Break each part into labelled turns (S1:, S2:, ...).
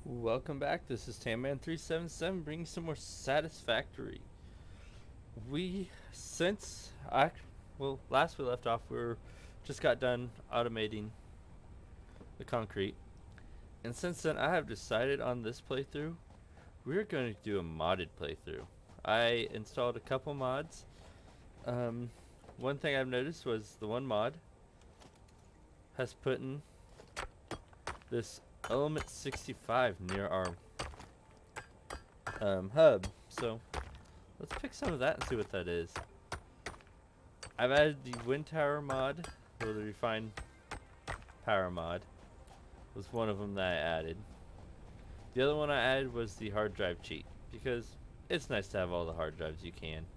S1: Welcome back. This is Tamman377 bringing some more Satisfactory. We since I last we left off we were just got done automating the concrete. And since then I have decided on this playthrough we're going to do a modded playthrough. I installed a couple mods. One thing I've noticed was the one mod has put in this element 65 near our hub. So let's pick some of that and see what that is. I've added the wind tower mod, or the refined power mod was one of them that I added. The other one I added was the hard drive cheat, because it's nice to have all the hard drives you can.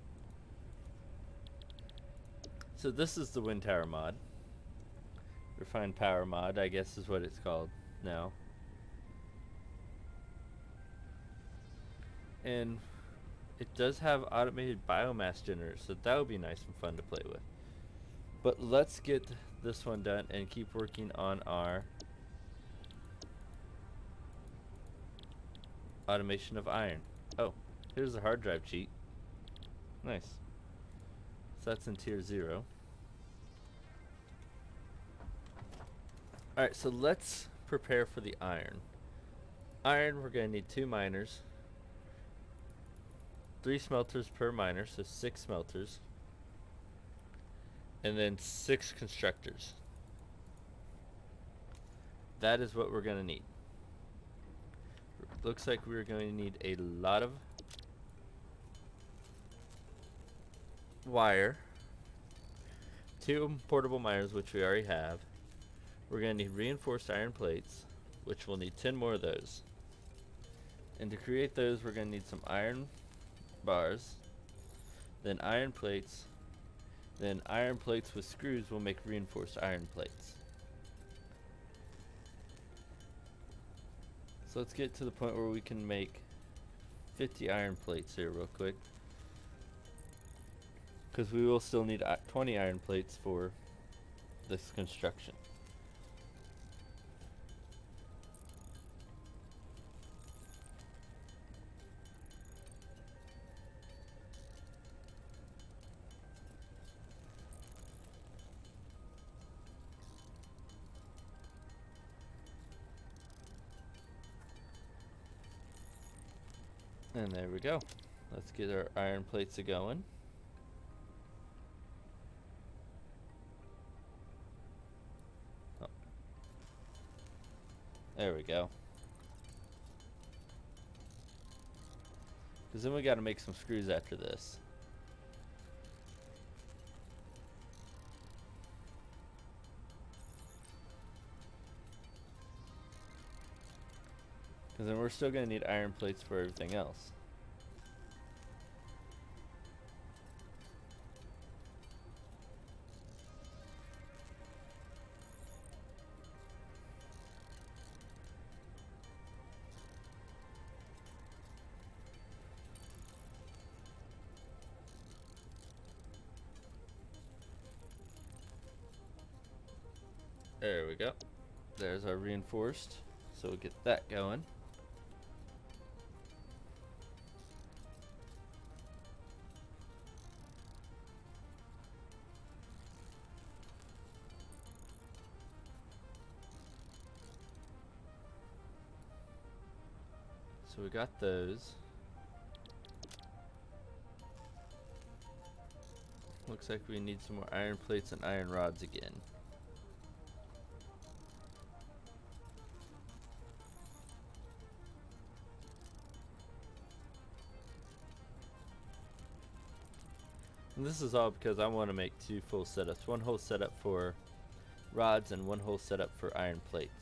S1: So this is the wind tower mod. Refined power mod, I guess is what it's called now. And it does have automated biomass generators, so that would be nice and fun to play with. But let's get this one done and keep working on our automation of iron. Oh, here's the hard drive cheat. Nice. So that's in tier 0. Alright, so let's prepare for the iron. Iron, we're going to need 2 miners. 3 smelters per miner, so 6 smelters. And then 6 constructors. That is what we're going to need. Looks like we're going to need a lot of wire. 2 portable miners, which we already have. We're going to need reinforced iron plates, which we'll need 10 more of those. And to create those, we're going to need some iron bars, then iron plates, then iron plates with screws will make reinforced iron plates. So let's get to the point where we can make 50 iron plates here real quick, because we will still need 20 iron plates for this construction. And there we go. Let's get our iron plates going. Oh. There we go. Because then we got to make some screws after this. Because then we're still going to need iron plates for everything else. There we go. There's our reinforced. So we'll get that going. So we got those. Looks like we need some more iron plates and iron rods again. And this is all because I want to make 2 full setups. One whole setup for rods and one whole setup for iron plates.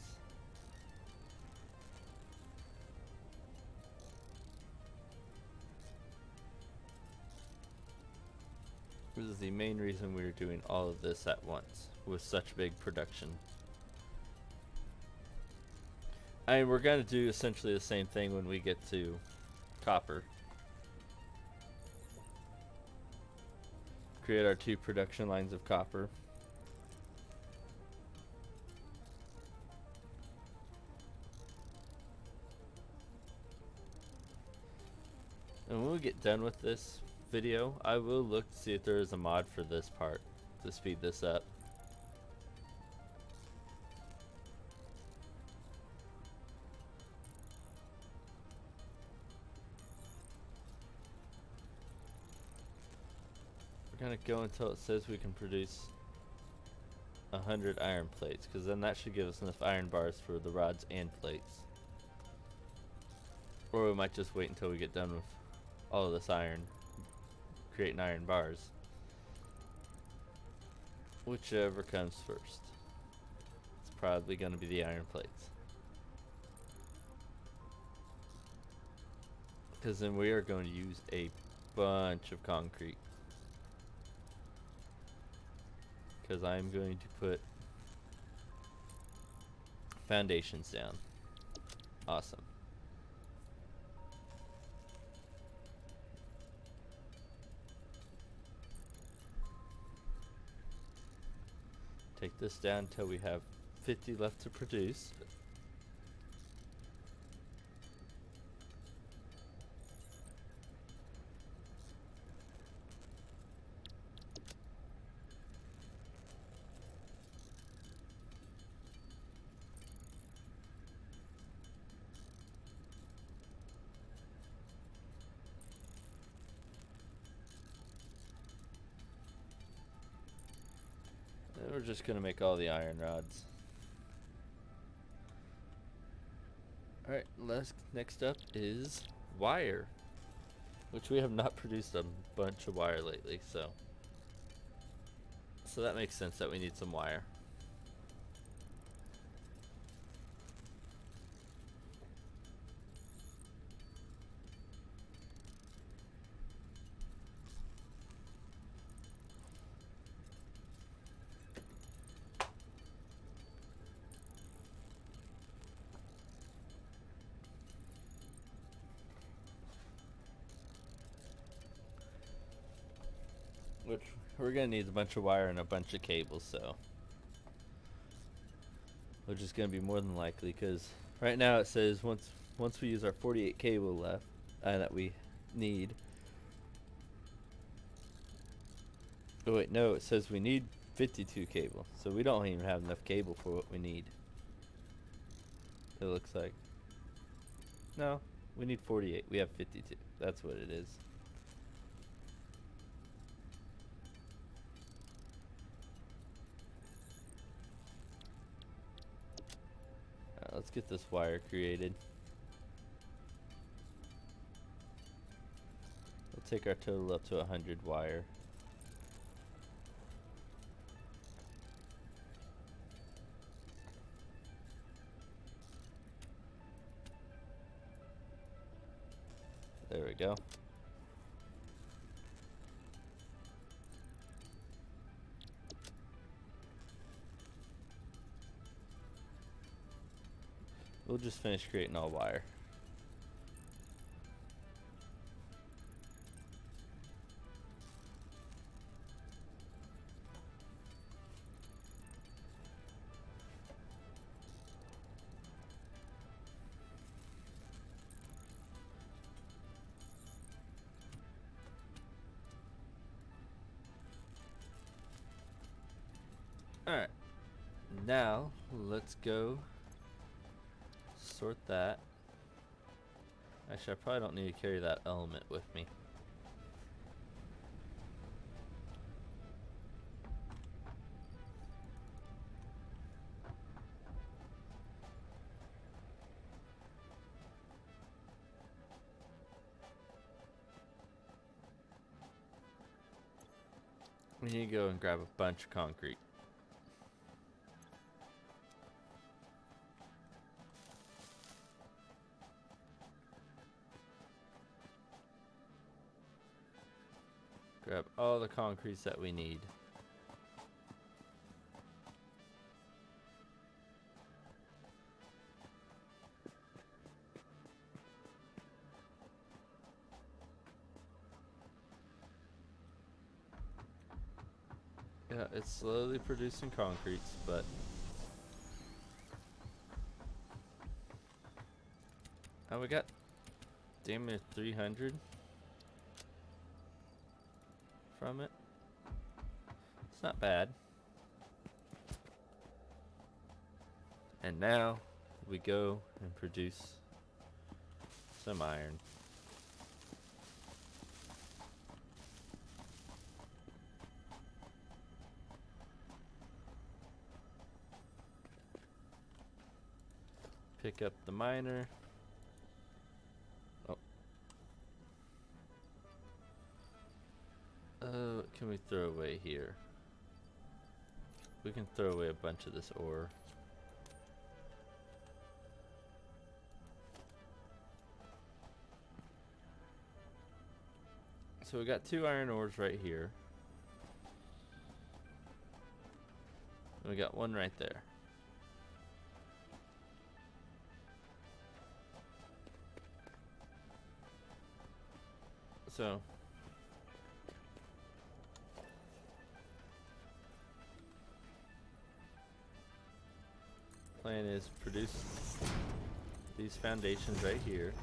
S1: This is the main reason we were doing all of this at once with such big production. I mean, we're going to do essentially the same thing when we get to copper. Create our 2 production lines of copper. And when we get done with this video, I will look to see if there is a mod for this part to speed this up. We're gonna go until it says we can produce 100 iron plates, because then that should give us enough iron bars for the rods and plates. Or we might just wait until we get done with all of this iron, creating iron bars. Whichever comes first. It's probably going to be the iron plates. Because then we are going to use a bunch of concrete. Because I'm going to put foundations down. Awesome. Take this down until we have 50 left to produce. And we're just going to make all the iron rods. Alright, next up is wire, which we have not produced a bunch of wire lately, so that makes sense that we need some wire. Which we're gonna need a bunch of wire and a bunch of cables, so which is gonna be more than likely, because right now it says once we use our 48 cable left that we need. Oh wait, no, it says we need 52 cable, so we don't even have enough cable for what we need. It looks like. No, we need 48. We have 52. That's what it is. Let's get this wire created. We'll take our total up to 100 wire. There we go. We'll just finish creating all wire. Alright, now let's go sort that. Actually, I probably don't need to carry that element with me. We need to go and grab a bunch of concrete. Grab all the concretes that we need. Yeah, it's slowly producing concretes, but we got damn near 300. from it. It's not bad. And now we go and produce some iron. Pick up the miner. Oh. What can we throw away here? We can throw away a bunch of this ore. So we got 2 iron ores right here. And we got 1 right there. So plan is produce these foundations right here.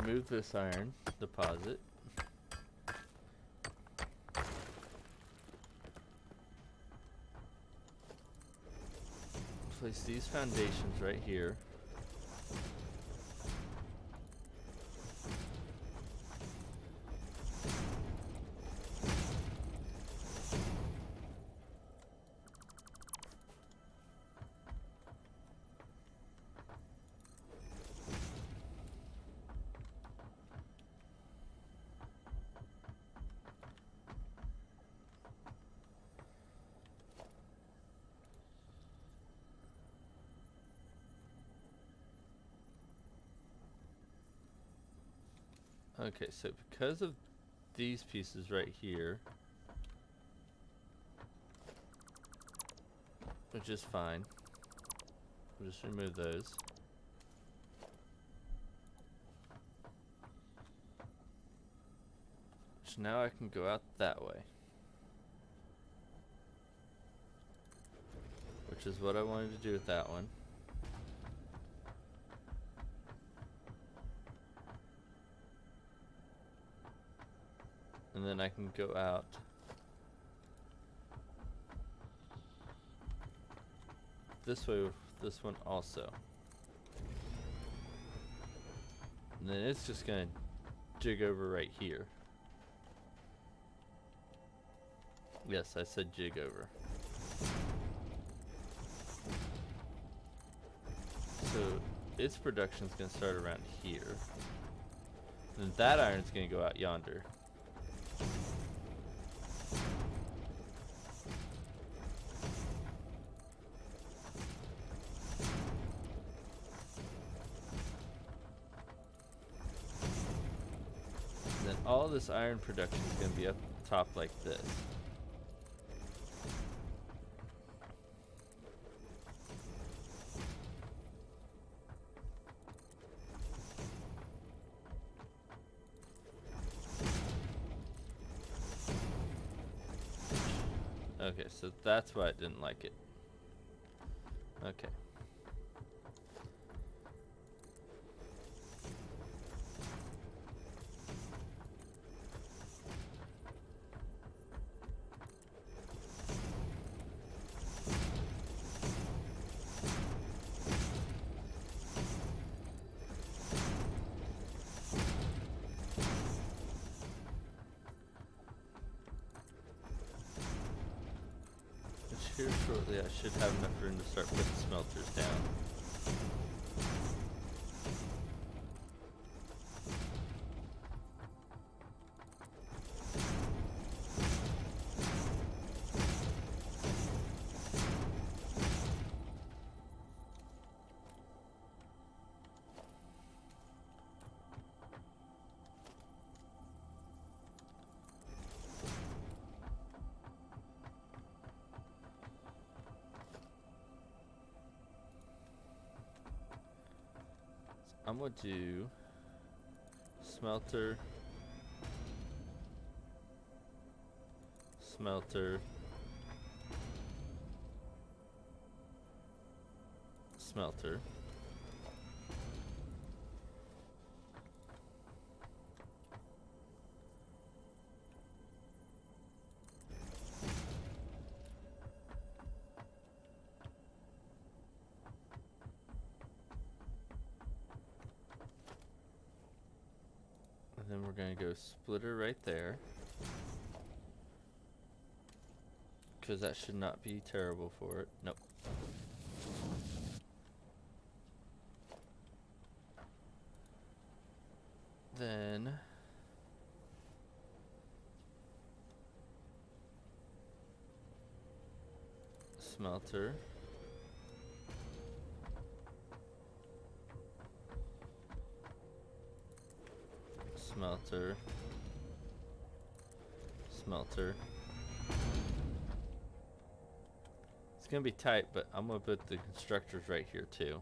S1: Remove this iron deposit. Place these foundations right here. Okay, so because of these pieces right here, which is fine, we'll just remove those. So now I can go out that way, which is what I wanted to do with that one. And then I can go out this way with this one also. And then it's just gonna jig over right here. Yes, I said jig over. So its production's gonna start around here. And that iron's gonna go out yonder. And then all this iron production is going to be up top like this. Okay, so that's why I didn't like it. Okay. Here shortly, I should have enough room to start putting smelters down. I'm gonna do smelter, smelter, smelter. And then we're gonna go splitter right there, because that should not be terrible for it. Nope. Then smelter, smelter, smelter. It's gonna be tight, but I'm gonna put the constructors right here too.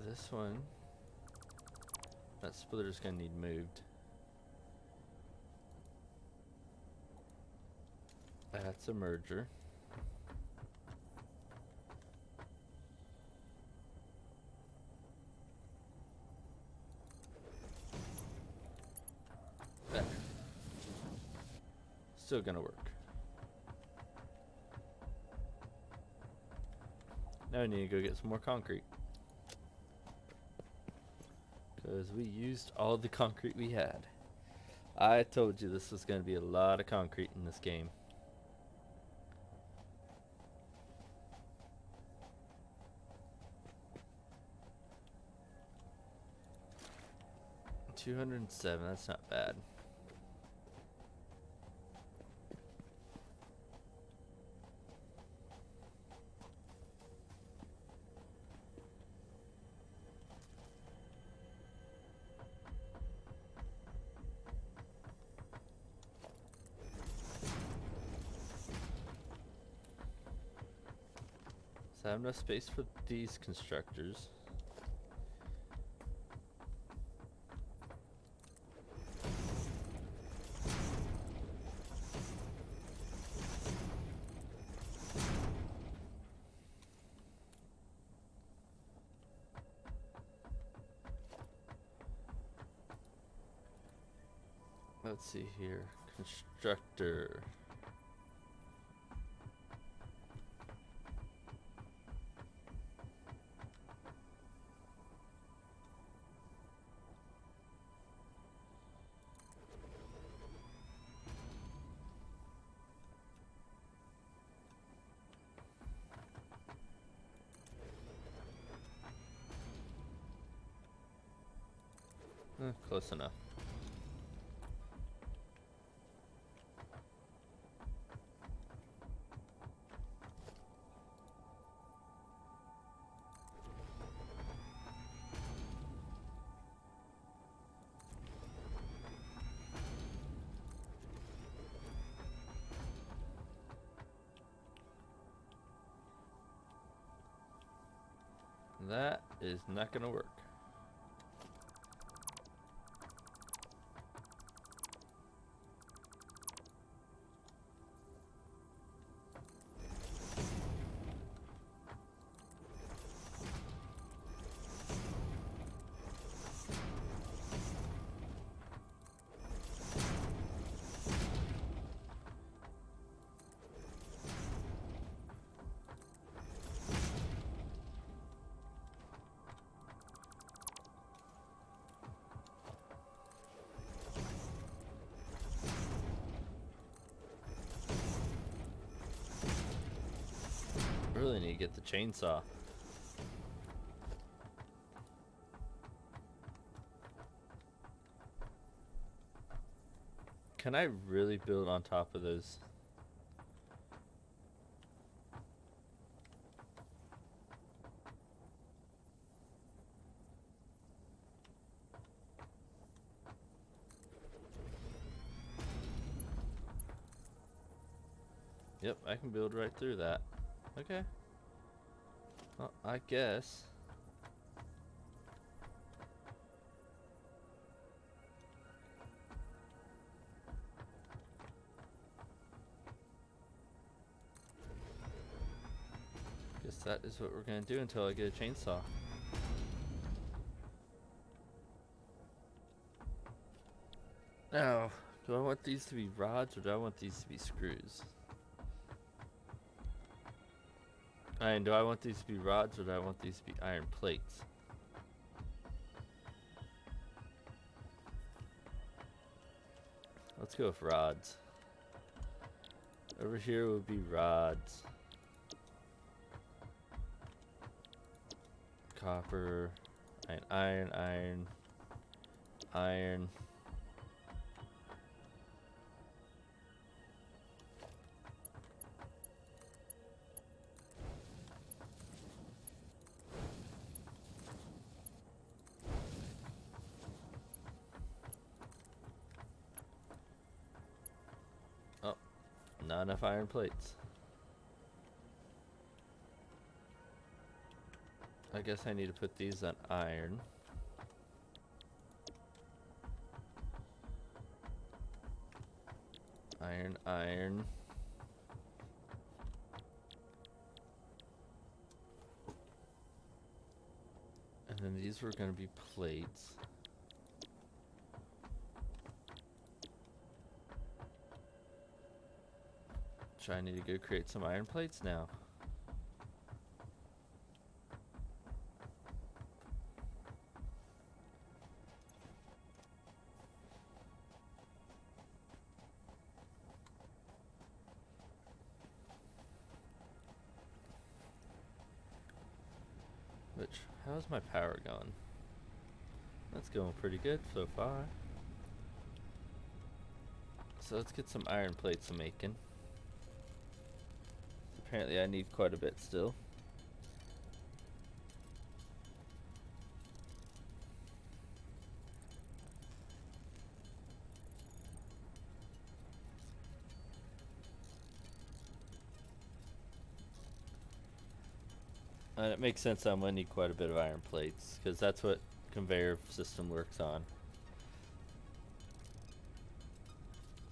S1: This one, that splitter's gonna need moved. That's a merger. There. Still gonna work. Now I need to go get some more concrete, because we used all the concrete we had. I told you this was going to be a lot of concrete in this game. $207, that's not bad. So I have enough space for these constructors. Let's see here. Constructor. Close enough. That is not going to work. Really need to get the chainsaw. Can I really build on top of those? Yep, I can build right through that. Okay. Well, I guess. Guess that is what we're gonna do until I get a chainsaw. Now, do I want these to be rods or do I want these to be screws? And do I want these to be rods or do I want these to be iron plates? Let's go with rods. Over here would be rods. Copper, iron. Oh, not enough iron plates. I guess I need to put these on iron. Iron. And then these were going to be plates. So I need to go create some iron plates now. Which, how's my power going? That's going pretty good so far. So let's get some iron plates making. Apparently I need quite a bit still. And it makes sense I'm going to need quite a bit of iron plates, because that's what conveyor system works on.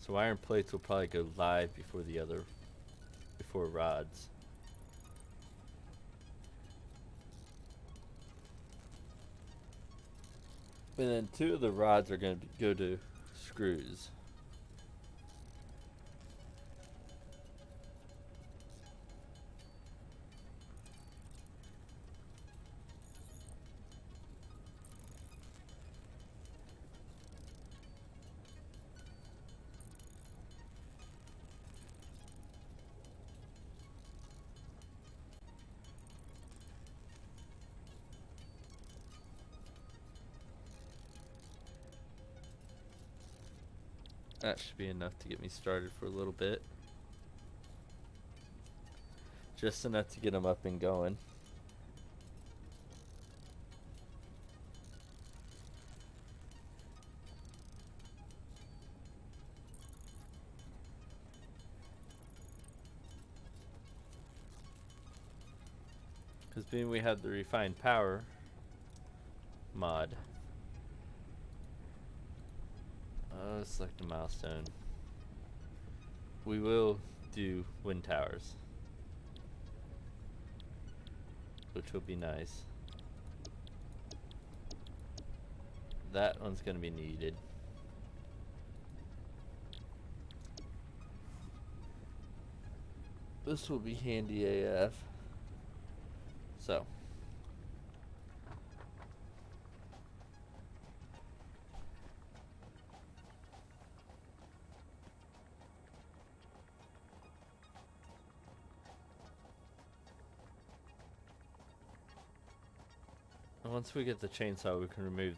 S1: So iron plates will probably go live before rods. And then 2 of the rods are going to go to screws. That should be enough to get me started for a little bit. Just enough to get them up and going. Because being we have the refined power mod. Select a milestone. We will do wind towers, which will be nice. That one's going to be needed. This will be handy AF. So. Once we get the chainsaw, we can remove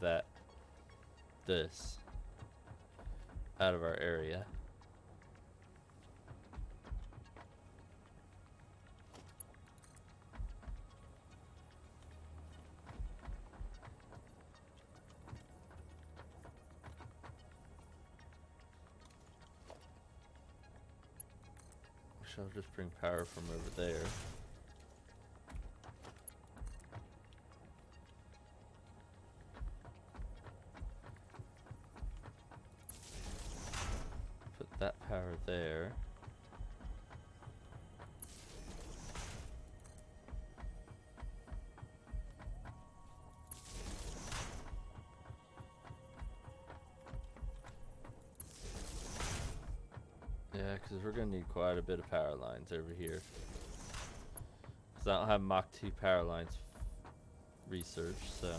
S1: this out of our area. Which I'll just bring power from over there. power there. Yeah, because we're going to need quite a bit of power lines over here. Because I don't have Mach 2 power lines researched, so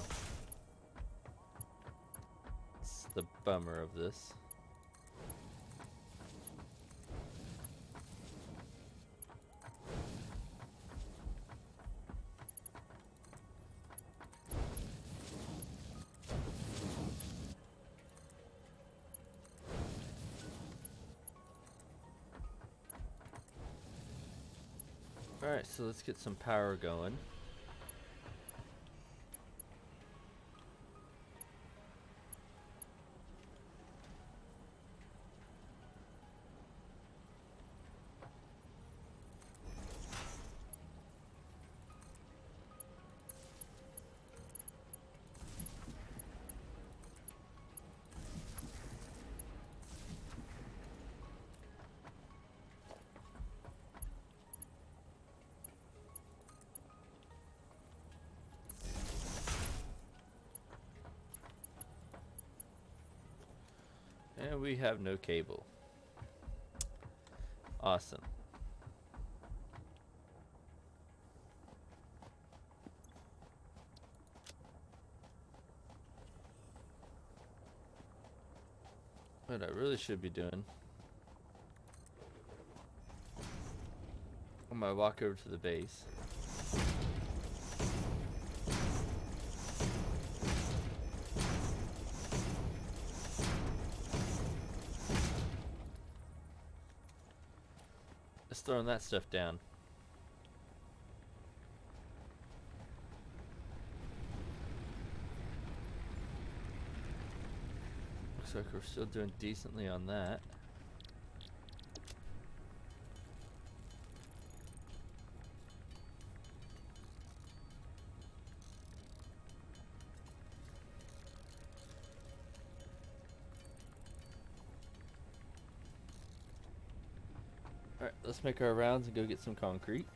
S1: it's the bummer of this. Alright, so let's get some power going. And we have no cable. Awesome. What I really should be doing, I'm gonna walk over to the base. Just throwing that stuff down. Looks like we're still doing decently on that. Alright, let's make our rounds and go get some concrete.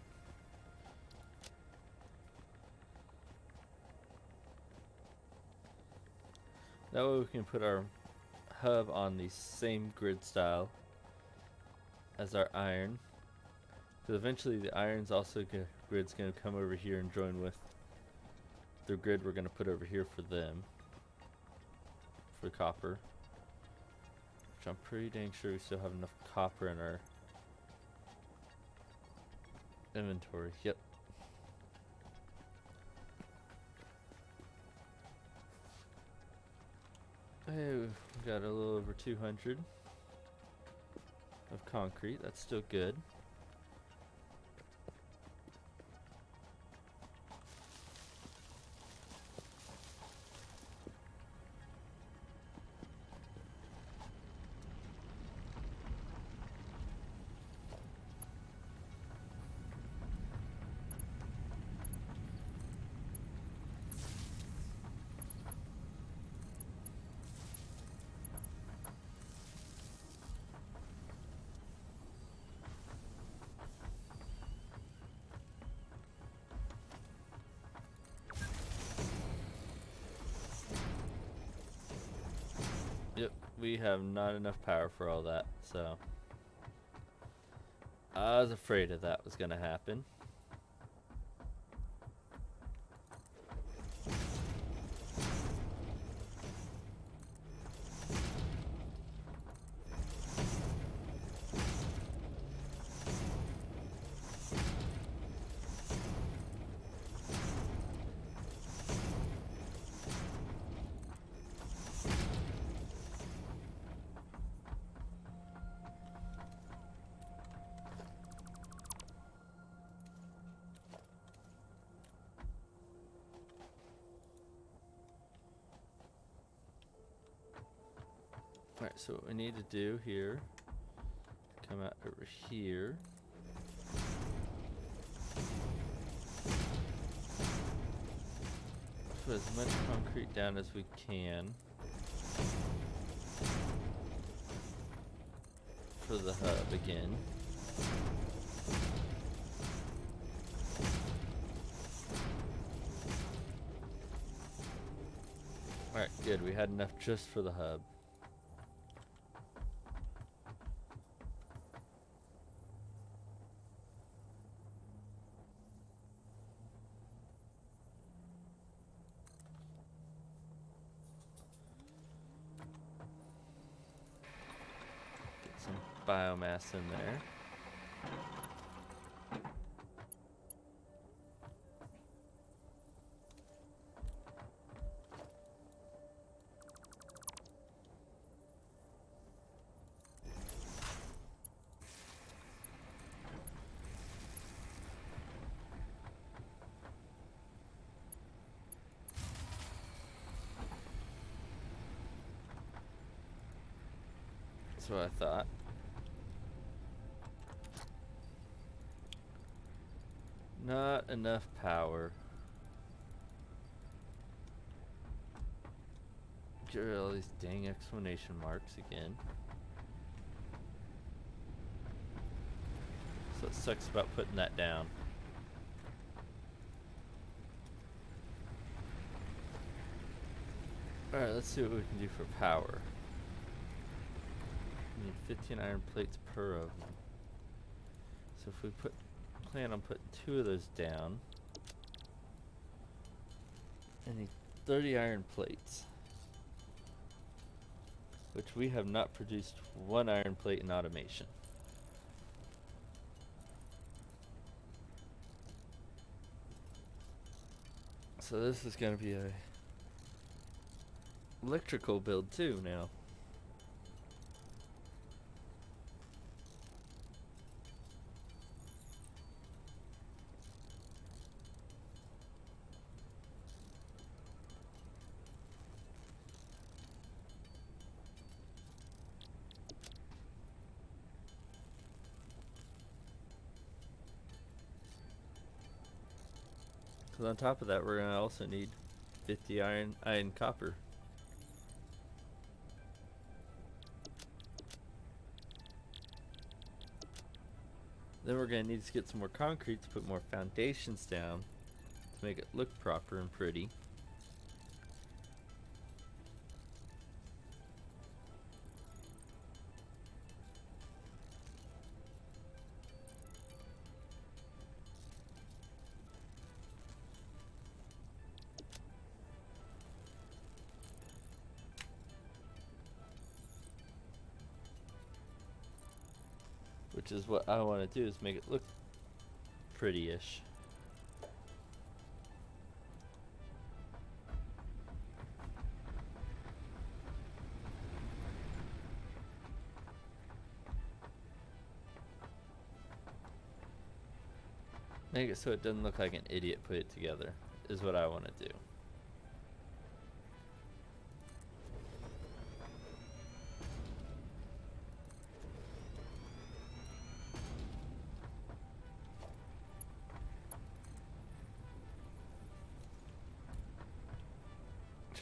S1: That way we can put our hub on the same grid style as our iron. Because eventually the iron's also grid's going to come over here and join with the grid we're going to put over here for them. For copper. Which I'm pretty dang sure we still have enough copper in our inventory. Yep. Hey, we've got a little over 200 of concrete. That's still good. Yep, we have not enough power for all that, so I was afraid of that was gonna happen. Alright, so what we need to do here, come out over here. Put as much concrete down as we can for the hub again. Alright, good. We had enough just for the hub. Get some biomass in there. That's what I thought. Not enough power. Get rid of all these dang exclamation marks again. So it sucks about putting that down. Alright, let's see what we can do for power. We need 15 iron plates per oven. So if we plan on putting 2 of those down, I need 30 iron plates, which we have not produced 1 iron plate in automation. So this is going to be a electrical build too now. Because on top of that, we're going to also need 50 iron copper. Then we're going to need to get some more concrete to put more foundations down to make it look proper and pretty. Which is what I want to do, is make it look pretty-ish. Make it so it doesn't look like an idiot put it together, is what I want to do.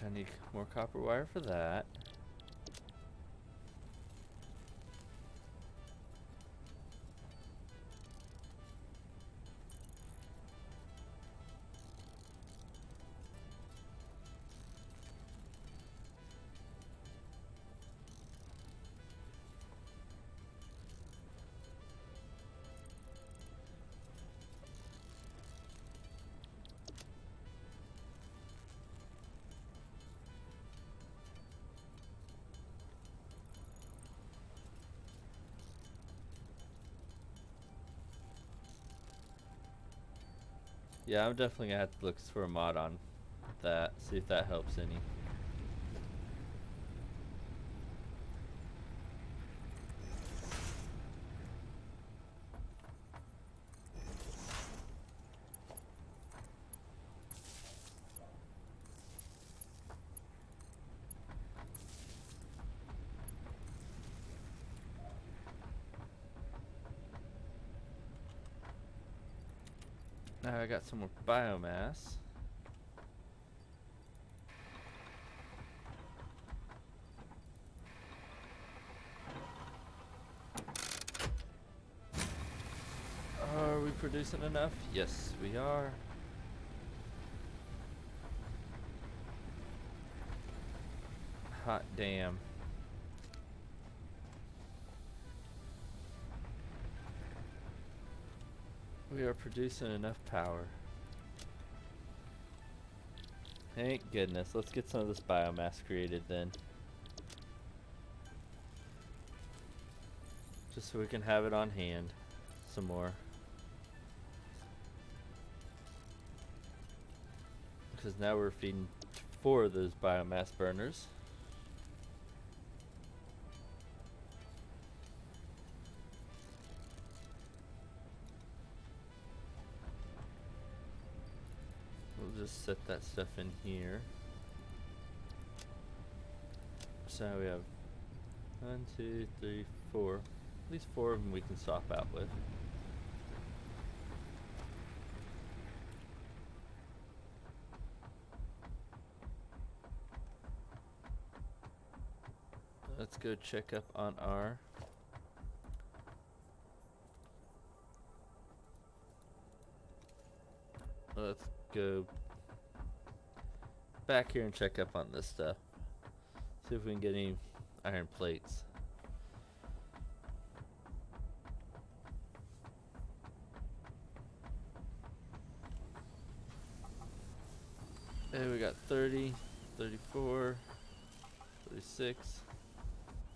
S1: I need more copper wire for that. Yeah, I'm definitely gonna have to look for a mod on that, see if that helps any. Now I got some more biomass. producing enough? Yes, we are. Hot damn. We are producing enough power. Thank goodness. Let's get some of this biomass created then. Just so we can have it on hand. Some more. Because now we're feeding 4 of those biomass burners. We'll just set that stuff in here. So we have 1, 2, 3, 4. At least 4 of them we can swap out with. Let's go check up on our let's go back here and check up on this stuff. See if we can get any iron plates. Hey, we got 30, 34, 36.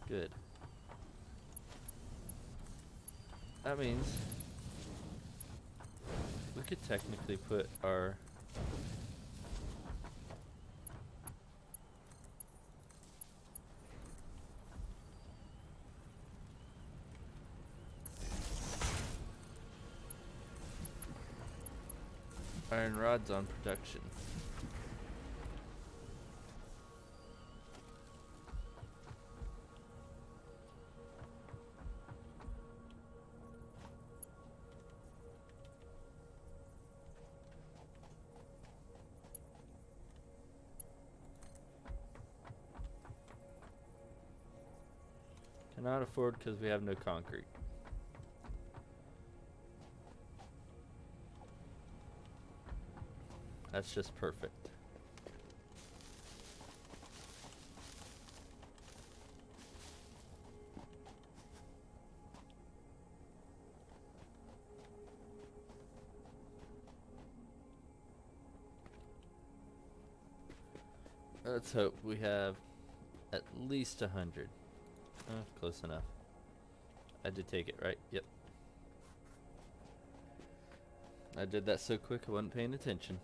S1: Good. That means we could technically put our iron rods on production. Cannot afford because we have no concrete. That's just perfect. Let's hope we have at least 100. Close enough. I did take it, right? Yep. I did that so quick I wasn't paying attention.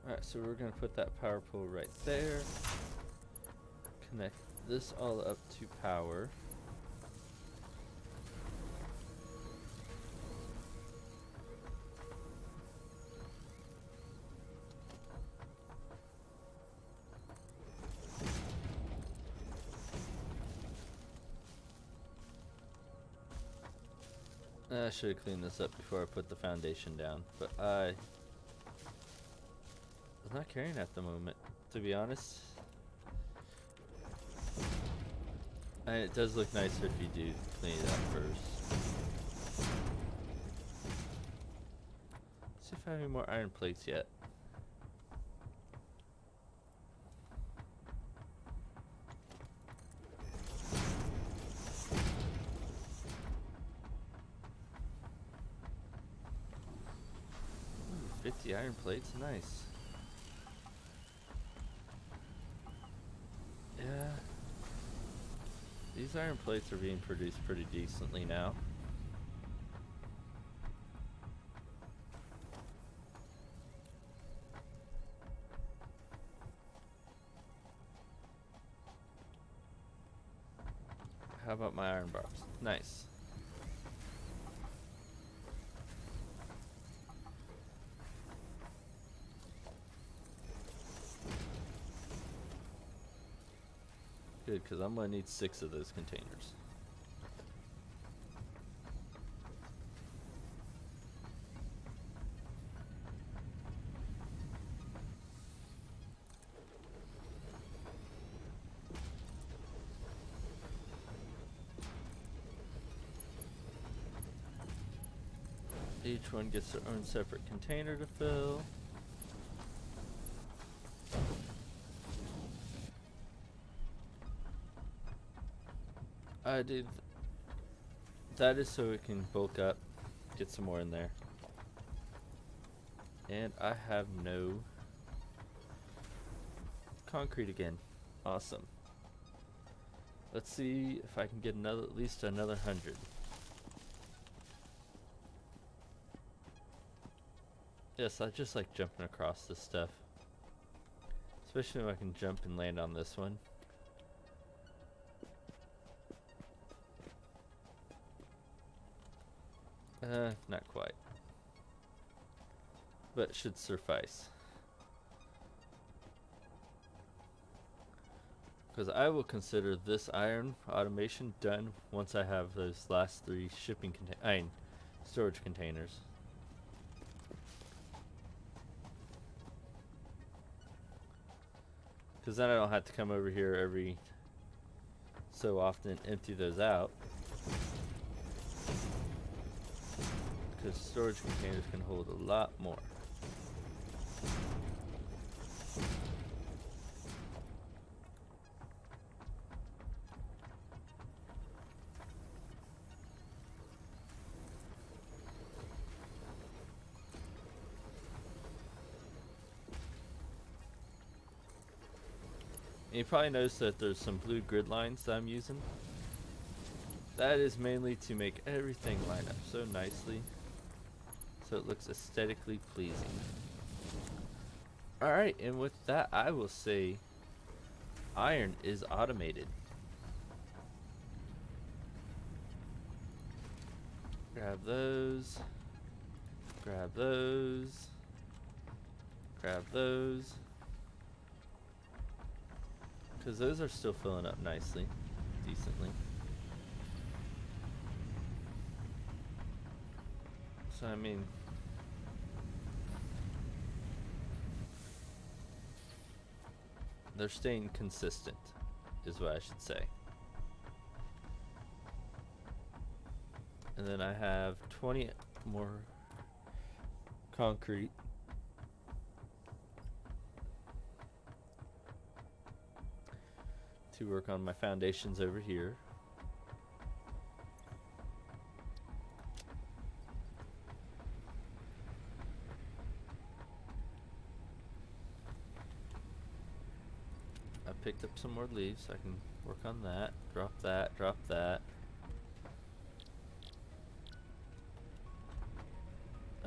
S1: Alright, so we're going to put that power pole right there. Connect this all up to power. I should have cleaned this up before I put the foundation down, but I was not caring at the moment, to be honest. And it does look nicer if you do clean it up first. See if I have any more iron plates yet. Ooh, 50 iron plates, nice. Yeah. These iron plates are being produced pretty decently now. How about my iron bars? Nice. Good, because I'm going to need 6 of those containers. Each one gets their own separate container to fill. I did. That is so it can bulk up, get some more in there. And I have no concrete again. Awesome. Let's see if I can get another, at least another 100. Yes, I just like jumping across this stuff. Especially when I can jump and land on this one. Not quite. But it should suffice. Because I will consider this iron automation done once I have those last 3 shipping storage containers. Because then I don't have to come over here every so often and empty those out. Because storage containers can hold a lot more. And you probably noticed that there's some blue grid lines that I'm using. That is mainly to make everything line up so nicely, so it looks aesthetically pleasing. Alright, and with that I will say iron is automated. Grab those. Grab those. Grab those. Because those are still filling up nicely, decently. So I mean, they're staying consistent, is what I should say. And then I have 20 more concrete. To work on my foundations over here. I picked up some more leaves, so I can work on that. Drop that, drop that.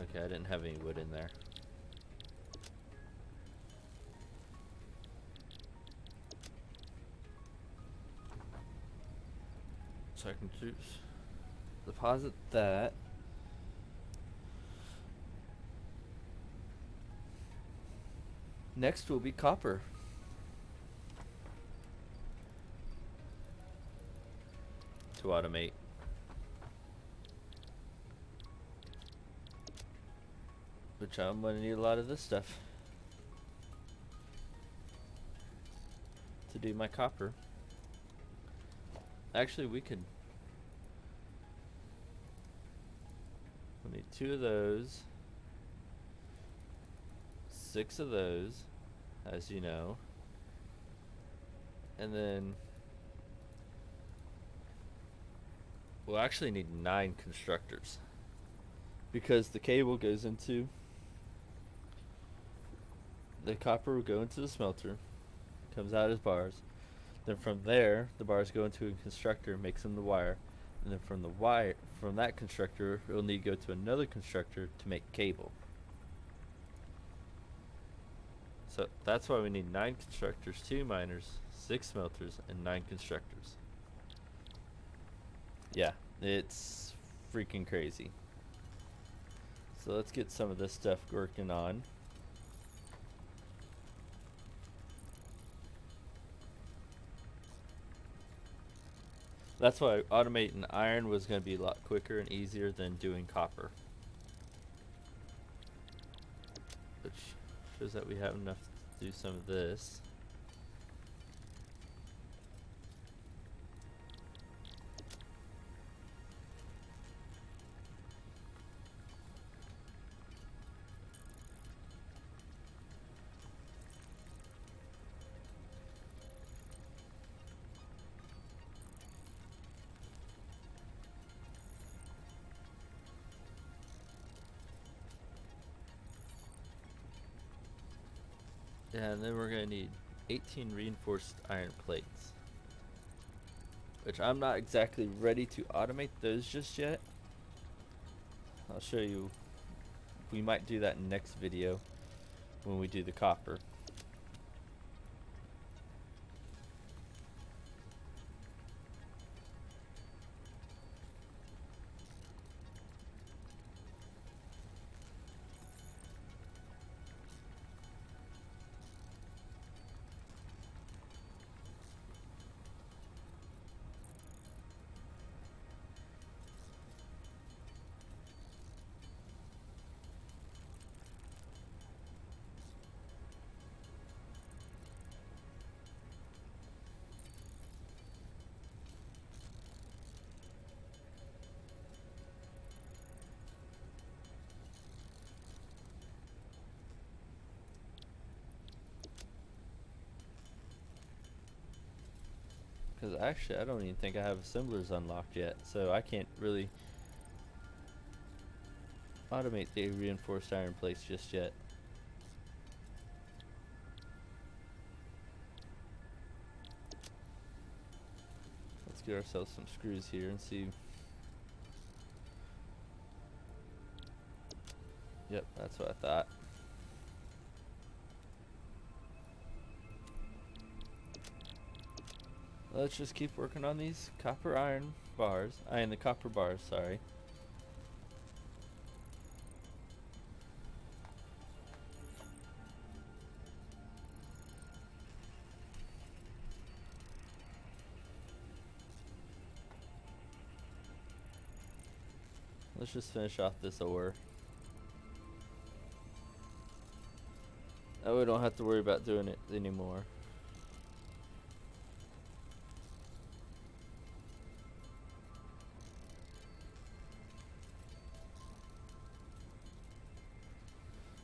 S1: Okay, I didn't have any wood in there. So I can deposit that. Next will be copper. To automate. Which I'm going to need a lot of this stuff to do my copper. Actually, we'll need 2 of those, 6 of those, as you know, and then we'll actually need 9 constructors, because the cable goes into the copper will go into the smelter, comes out as bars. Then from there, the bars go into a constructor, makes them the wire, and then from that constructor, it'll need to go to another constructor to make cable. So that's why we need 9 constructors, 2 miners, 6 smelters, and 9 constructors. Yeah, it's freaking crazy. So let's get some of this stuff working on. That's why automating iron was going to be a lot quicker and easier than doing copper. Which shows that we have enough to do some of this. And then we're gonna need 18 reinforced iron plates, which I'm not exactly ready to automate those just yet. I'll show you. We might do that in next video when we do the copper. Because actually, I don't even think I have assemblers unlocked yet, so I can't really automate the reinforced iron plates just yet. Let's get ourselves some screws here and see. Yep, that's what I thought. Let's just keep working on these copper iron bars. The copper bars, sorry. Let's just finish off this ore. Oh, we don't have to worry about doing it anymore.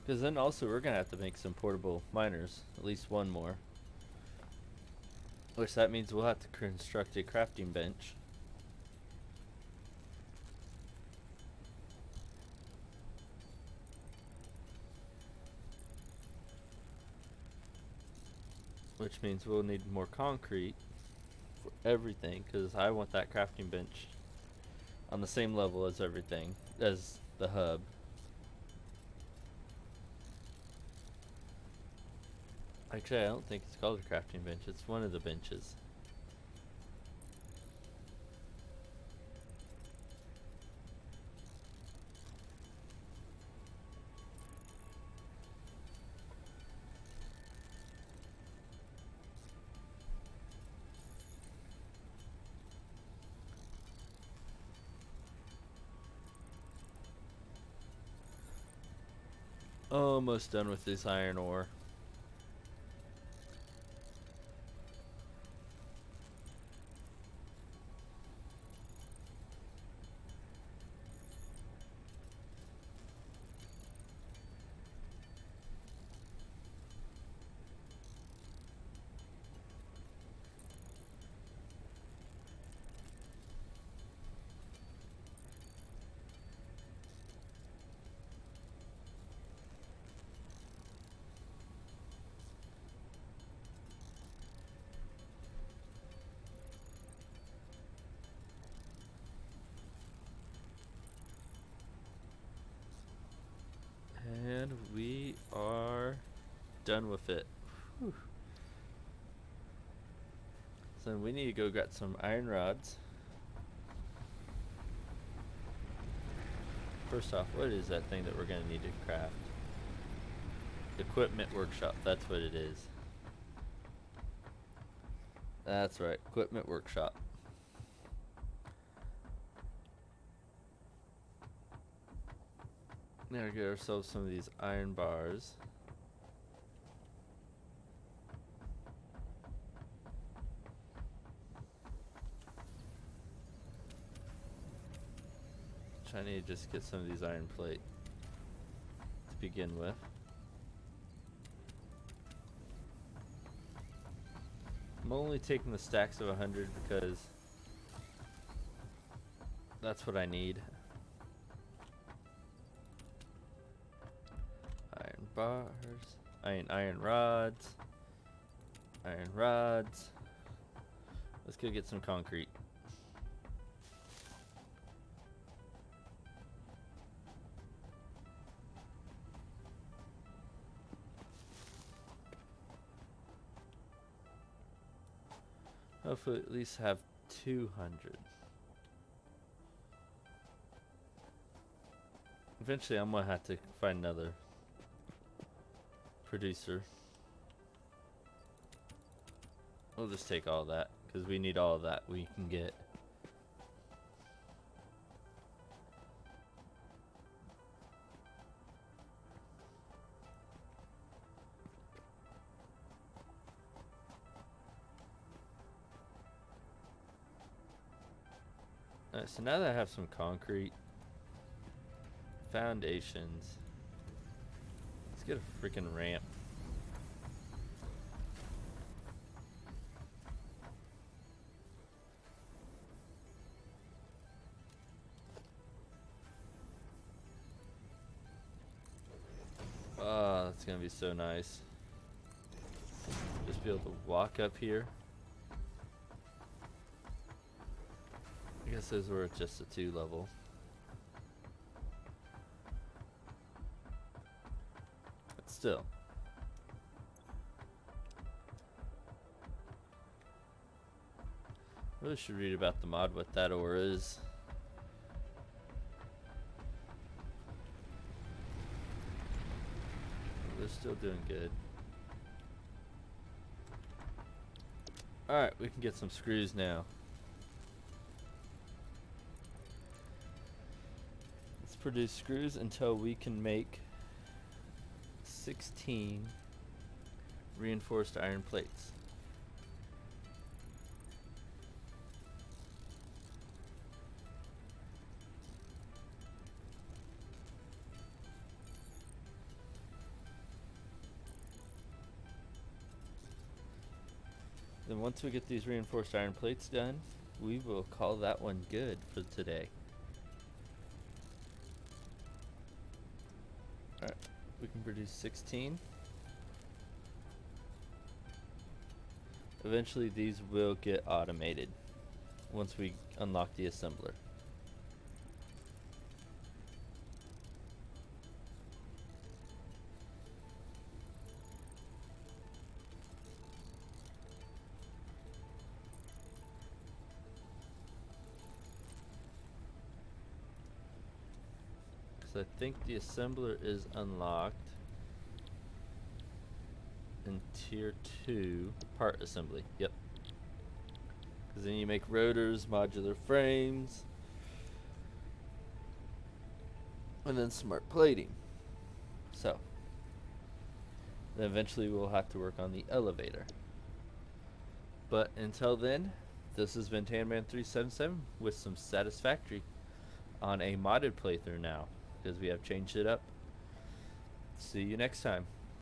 S1: Because then also we're going to have to make some portable miners. At least one more. Which that means we'll have to construct a crafting bench. Which means we'll need more concrete for everything. Because I want that crafting bench on the same level as everything. As the hub. Actually, I don't think it's called a crafting bench. It's one of the benches. Almost done with this iron ore. And we are done with it. Whew. So we need to go get some iron rods. First off, what is that thing that we're going to need to craft? Equipment workshop, that's what it is. That's right, equipment workshop. Now we get ourselves some of these iron bars. I need to just get some of these iron plate to begin with. I'm only taking the stacks of 100 because that's what I need. Iron bars. Iron rods. Iron rods. Let's go get some concrete. Hopefully at least have 200. Eventually I'm gonna have to find another producer. We'll just take all that because we need all of that we can get. Alright, so now that I have some concrete foundations, let's get a freaking ramp. Oh, that's gonna be so nice. Just be able to walk up here. I guess those were just a 2 level. But still. Really should read about the mod, what that ore is. They're still doing good. Alright, we can get some screws now. Let's produce screws until we can make 16 reinforced iron plates. Then once we get these reinforced iron plates done, we will call that one good for today. Alright, we can produce 16. Eventually these will get automated once we unlock the assembler. I think the assembler is unlocked in tier 2 part assembly. Yep. Because then you make rotors, modular frames, and then smart plating. So then eventually we'll have to work on the elevator. But until then, this has been Tanman377 with some Satisfactory on a modded playthrough now, because we have changed it up. See you next time.